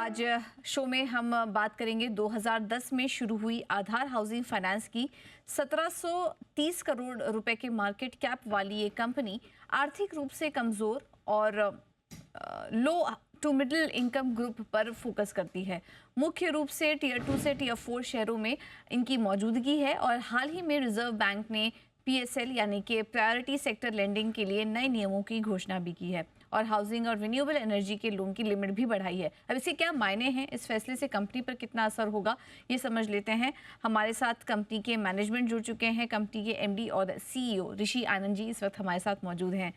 आज शो में हम बात करेंगे 2010 में शुरू हुई आधार हाउसिंग फाइनेंस की 1730 करोड़ रुपए के मार्केट कैप वाली ये कंपनी आर्थिक रूप से कमजोर और लो टू मिडिल इनकम ग्रुप पर फोकस करती है। मुख्य रूप से टीयर 2 से टीयर 4 शहरों में इनकी मौजूदगी है और हाल ही में रिजर्व बैंक ने पीएसएल यानी कि प्रायोरिटी सेक्टर लेंडिंग के लिए नए नियमों की घोषणा भी की है और हाउसिंग और रिन्यूएबल एनर्जी के लोन की लिमिट भी बढ़ाई है। अब इसके क्या मायने हैं, इस फैसले से कंपनी पर कितना असर होगा, ये समझ लेते हैं। हमारे साथ कंपनी के मैनेजमेंट जुड़ चुके हैं। कंपनी के एमडी और सीईओ ऋषि आनंद जी इस वक्त हमारे साथ मौजूद हैं।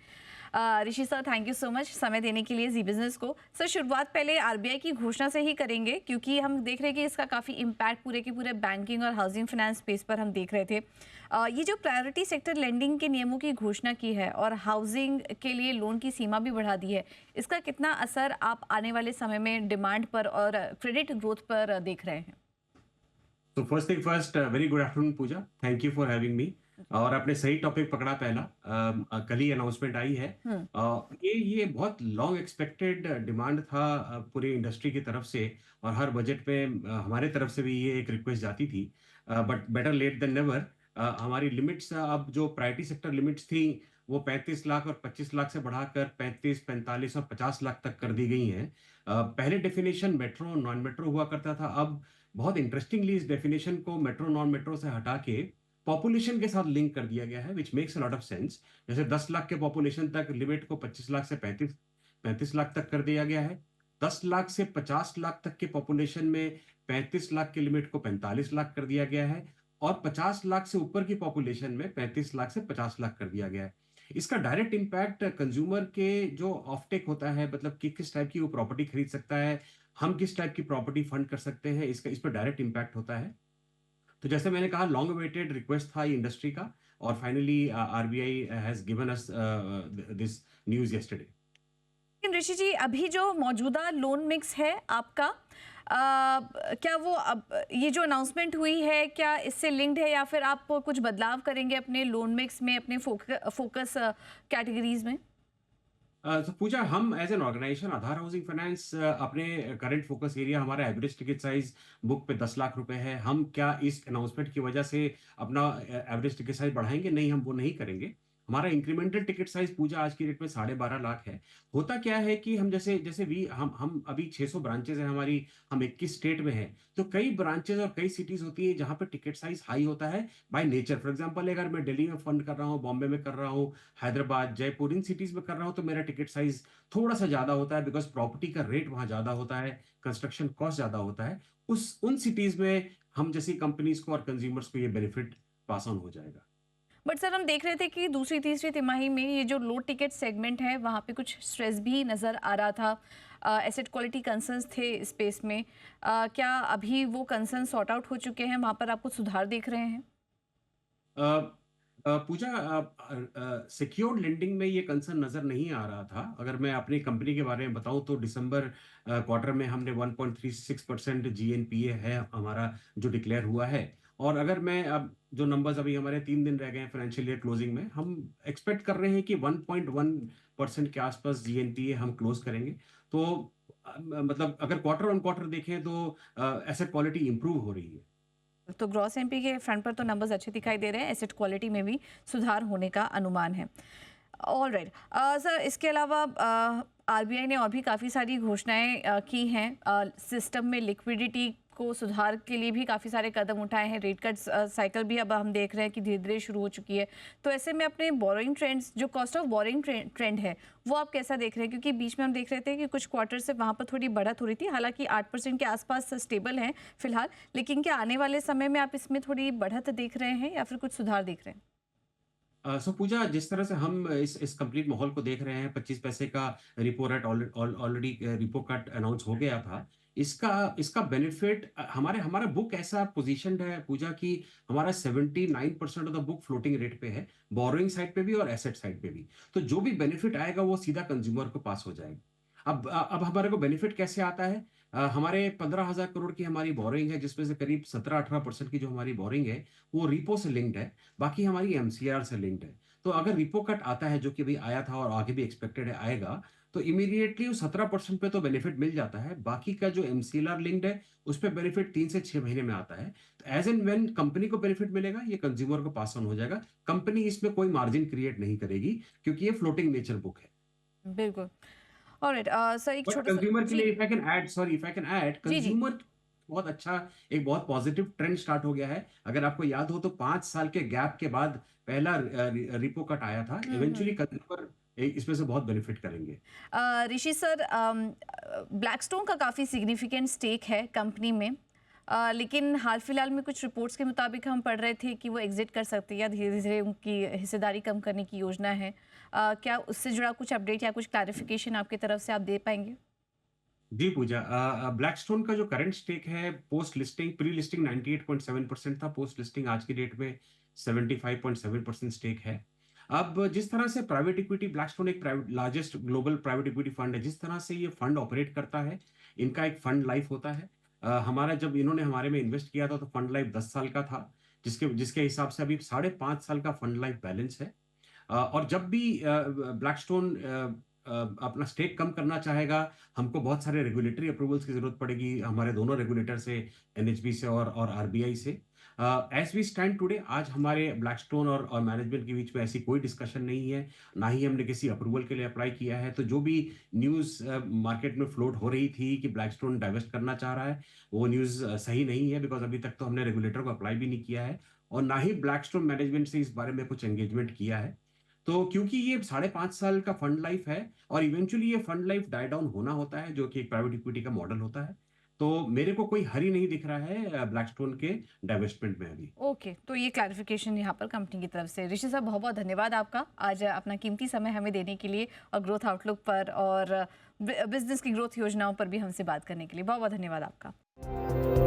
Rishi sir, thank you so much समय देने के लिए जी बिजनेस को। सर, शुरुआत पहले आरबीआई की घोषणा से ही करेंगे क्योंकि हम देख रहे हैं कि इसका काफ़ी इम्पैक्ट पूरे के पूरे बैंकिंग और हाउसिंग फाइनेंस स्पेस पर हम देख रहे थे। ये जो प्रायोरिटी सेक्टर लेंडिंग के नियमों की घोषणा की है और हाउसिंग के लिए लोन की सीमा भी बढ़ा दी है, इसका कितना असर आप आने वाले समय में डिमांड पर और क्रेडिट ग्रोथ पर देख रहे हैं? तो first thing first, very good afternoon Pooja, thank you for having me. और आपने सही टॉपिक पकड़ा पहला। कल ही अनाउंसमेंट आई है। हम्म। ये बहुत लॉन्ग एक्सपेक्टेड डिमांड था पूरी इंडस्ट्री की तरफ से। और हर बजट में हमारे तरफ से भी ये एक रिक्वेस्ट जाती थी, but better late than never. हमारी लिमिट्स, अब जो प्रायोरिटी सेक्टर लिमिट्स थी वो 35 लाख और 25 लाख से बढ़ाकर 35, 45 और 50 लाख तक कर दी गई हैं। पहले डेफिनेशन मेट्रो नॉन मेट्रो हुआ करता था। अब बहुत इंटरेस्टिंगली इस डेफिनेशन को मेट्रो नॉन मेट्रो से हटा के पॉपुलेशन के साथ लिंक कर दिया गया है, which makes a lot of sense. जैसे 10 लाख के पॉपुलेशन तक लिमिट को 25 लाख से 35 लाख तक कर दिया गया है। 10 लाख से 50 लाख तक के पॉपुलेशन में 35 लाख के लिमिट को 45 लाख कर दिया गया है। और 50 लाख से ऊपर की पॉपुलेशन में 35 लाख से 50 लाख कर दिया गया है। इसका डायरेक्ट इम्पैक्ट कंज्यूमर के जो ऑफटेक होता है, मतलब कि किस टाइप की वो प्रॉपर्टी खरीद सकता है, हम किस टाइप की प्रॉपर्टी फंड कर सकते हैं, इसका इस पर डायरेक्ट इम्पैक्ट होता है। तो जैसे मैंने कहा, लॉन्ग अवेटेड रिक्वेस्ट था ये इंडस्ट्री का, और finally RBI has given us this news yesterday. लेकिन ऋषि जी, अभी जो मौजूदा लोन मिक्स है आपका, क्या वो अब ये जो अनाउंसमेंट हुई है क्या इससे लिंक्ड है या फिर आप कुछ बदलाव करेंगे अपने लोन मिक्स में, अपने फोकस कैटेगरीज में? तो पूजा, हम as an organization Aadhaar housing finance, अपने करंट फोकस एरिया, हमारा एवरेज टिकट साइज बुक पे 10 लाख रुपए है। हम क्या इस अनाउंसमेंट की वजह से अपना एवरेज टिकट साइज बढ़ाएंगे? नहीं, हम वो नहीं करेंगे। हमारा इंक्रीमेंटल टिकट साइज पूजा आज की डेट में 12.5 लाख है। होता क्या है कि हम जैसे जैसे भी हम अभी 600 ब्रांचेज है हमारी, हम 21 स्टेट में हैं। तो कई ब्रांचेज और कई सिटीज होती है जहां पर टिकट साइज हाई होता है बाय नेचर। फॉर एग्जांपल, अगर मैं दिल्ली में फंड कर रहा हूँ, बॉम्बे में कर रहा हूँ, हैदराबाद, जयपुर, इन सिटीज में कर रहा हूँ, तो मेरा टिकट साइज थोड़ा सा ज्यादा होता है, बिकॉज प्रॉपर्टी का रेट वहां ज्यादा होता है, कंस्ट्रक्शन कॉस्ट ज्यादा होता है। उन सिटीज में हम जैसी कंपनीज को और कंज्यूमर्स को ये बेनिफिट पास ऑन हो जाएगा। बट सर, हम देख रहे थे कि दूसरी तीसरी तिमाही में ये जो लो टिकट सेगमेंट है वहाँ पे कुछ स्ट्रेस भी नज़र आ रहा था। एसेट क्वालिटी कंसर्न्स थे स्पेस में। क्या अभी वो कंसर्न सॉर्ट आउट हो चुके हैं, वहाँ पर आप कुछ सुधार देख रहे हैं? पूजा, सिक्योर्ड लेंडिंग में ये कंसर्न नजर नहीं आ रहा था। अगर मैं अपनी कंपनी के बारे में बताऊं तो दिसंबर क्वार्टर में हमने 1.36% जीएनपीए है हमारा, जो डिक्लेयर हुआ है। और अगर मैं अब जो नंबर्स, अभी हमारे 3 दिन रह गए हैं फाइनेंशियल ईयर क्लोजिंग में, हम एक्सपेक्ट कर रहे हैं कि 1.1% के आसपास जीएनपीए हम क्लोज करेंगे। तो मतलब अगर क्वार्टर ऑन क्वार्टर देखें तो एसेट क्वालिटी इंप्रूव हो रही है। तो ग्रॉस एमपी के फ्रंट पर तो नंबर्स अच्छे दिखाई दे रहे हैं, एसेट क्वालिटी में भी सुधार होने का अनुमान है। ऑल राइट सर, इसके अलावा आरबीआई ने और भी काफ़ी सारी घोषणाएं की हैं। सिस्टम में लिक्विडिटी को सुधार के लिए भी काफ़ी सारे कदम उठाए हैं। रेट कट साइकिल भी अब हम देख रहे हैं कि धीरे धीरे शुरू हो चुकी है। तो ऐसे में अपने बोरोइंग ट्रेंड्स, जो कॉस्ट ऑफ बोरोइंग ट्रेंड है, वो आप कैसा देख रहे हैं? क्योंकि बीच में हम देख रहे थे कि कुछ क्वार्टर से वहाँ पर थोड़ी बढ़त हो रही थी, हालांकि 8% के आसपास स्टेबल है फिलहाल। लेकिन क्या आने वाले समय में आप इसमें थोड़ी बढ़त देख रहे हैं या फिर कुछ सुधार देख रहे हैं? सो पूजा, जिस तरह से हम इस कंप्लीट माहौल को देख रहे हैं, 25 पैसे का repo rate already repo cut announce हो गया था। इसका इसका बेनिफिट हमारे हमारा बुक ऐसा पोजीशनड है पूजा की, हमारा 79% of the book floating rate पे है, बोरोइंग साइड पे भी और एसेट साइड पे भी। तो जो भी बेनिफिट आएगा वो सीधा कंज्यूमर को पास हो जाएगा। अब हमारे को बेनिफिट कैसे आता है? हमारे 15,000 करोड़ की हमारी बोरोइंग है, जिसमें से करीब 17-18% की जो हमारी बोरोइंग है वो रिपो से लिंक्ड है, बाकी हमारी एमसीआर से लिंक्ड है। तो अगर रिपो कट आता है, जो कि अभी आया था और आगे भी एक्सपेक्टेड है आएगा, तो इमीडिएटली वो 17% पे तो बेनिफिट मिल जाता है। बाकी का जो एमसीएलआर लिंक्ड है, उस पे बेनिफिट 3 से 6 महीने में आता है। तो एज़ एंड व्हेन कंपनी को बेनिफिट मिलेगा, ये कंज्यूमर को पास ऑन हो जाएगा। कंपनी इसमें कोई मार्जिन क्रिएट नहीं करेगी क्योंकि ये फ्लोटिंग नेचर बुक है। बिल्कुल। ऑलराइट, सर एक बट छोटा सा कंज्यूमर के जी, लिए इफ आई कैन ऐड जी, जी। कंज्यूमर बहुत अच्छा एक बहुत पॉजिटिव ट्रेंड स्टार्ट हो गया है। अगर आपको याद हो तो 5 साल के गैप के बाद पहला रिपो कट आया था। हुँ, इवेंचुअली हुँ। कंज्यूमर इसमें से बहुत बेनिफिट करेंगे। ऋषि सर, ब्लैकस्टोन का काफ़ी सिग्निफिकेंट स्टेक है कंपनी में, लेकिन हाल फिलहाल में कुछ रिपोर्ट्स के मुताबिक हम पढ़ रहे थे कि वो एग्जिट कर सकते हैं या धीरे धीरे उनकी हिस्सेदारी कम करने की योजना है। क्या उससे जुड़ा कुछ अपडेट या कुछ क्लैरिफिकेशन आपकी तरफ से आप दे पाएंगे? जी पूजा, ब्लैकस्टोन का जो करंट स्टेक है पोस्ट लिस्टिंग प्री लिस्टिंग 98.7% था। पोस्ट लिस्टिंग आज की डेट में 75.7% स्टेक है। अब जिस तरह से प्राइवेट इक्विटी, ब्लैकस्टोन एक private largest global private equity fund है, जिस तरह से ये फंड ऑपरेट करता है, इनका एक फंड लाइफ होता है। हमारा जब इन्होंने हमारे में इन्वेस्ट किया था तो फंड लाइफ 10 साल का था, जिसके जिसके हिसाब से अभी 5.5 साल का फंड लाइफ बैलेंस है। और जब भी ब्लैकस्टोन अपना स्टेक कम करना चाहेगा, हमको बहुत सारे रेगुलेटरी अप्रूवल्स की जरूरत पड़ेगी, हमारे दोनों रेगुलेटर से, एनएचबी से और आरबीआई से। एज वी स्टैंड टुडे, आज हमारे ब्लैकस्टोन और मैनेजमेंट के बीच में ऐसी कोई डिस्कशन नहीं है, ना ही हमने किसी अप्रूवल के लिए अप्लाई किया है। तो जो भी न्यूज़ मार्केट में फ्लोट हो रही थी कि ब्लैकस्टोन डाइवेस्ट करना चाह रहा है, वो न्यूज़ सही नहीं है, बिकॉज अभी तक तो हमने रेगुलेटर को अप्लाई भी नहीं किया है और ना ही ब्लैकस्टोन मैनेजमेंट से इस बारे में कुछ एंगेजमेंट किया है। तो क्योंकि ये 5.5 साल का फंड लाइफ है और इवेंचुअली ये फंड लाइफ डाई डाउन होना होता है, जो कि एक प्राइवेट इक्विटी का मॉडल होता है। तो मेरे को कोई हरी नहीं दिख रहा है ब्लैकस्टोन के डाइवेस्टमेंट में अभी। ओके, तो ये क्लैरिफिकेशन यहाँ पर कंपनी की तरफ से। ऋषि साहब, बहुत बहुत धन्यवाद आपका आज अपना कीमती समय हमें देने के लिए और ग्रोथ आउटलुक पर और बिजनेस की ग्रोथ योजनाओं पर भी हमसे बात करने के लिए बहुत बहुत धन्यवाद आपका।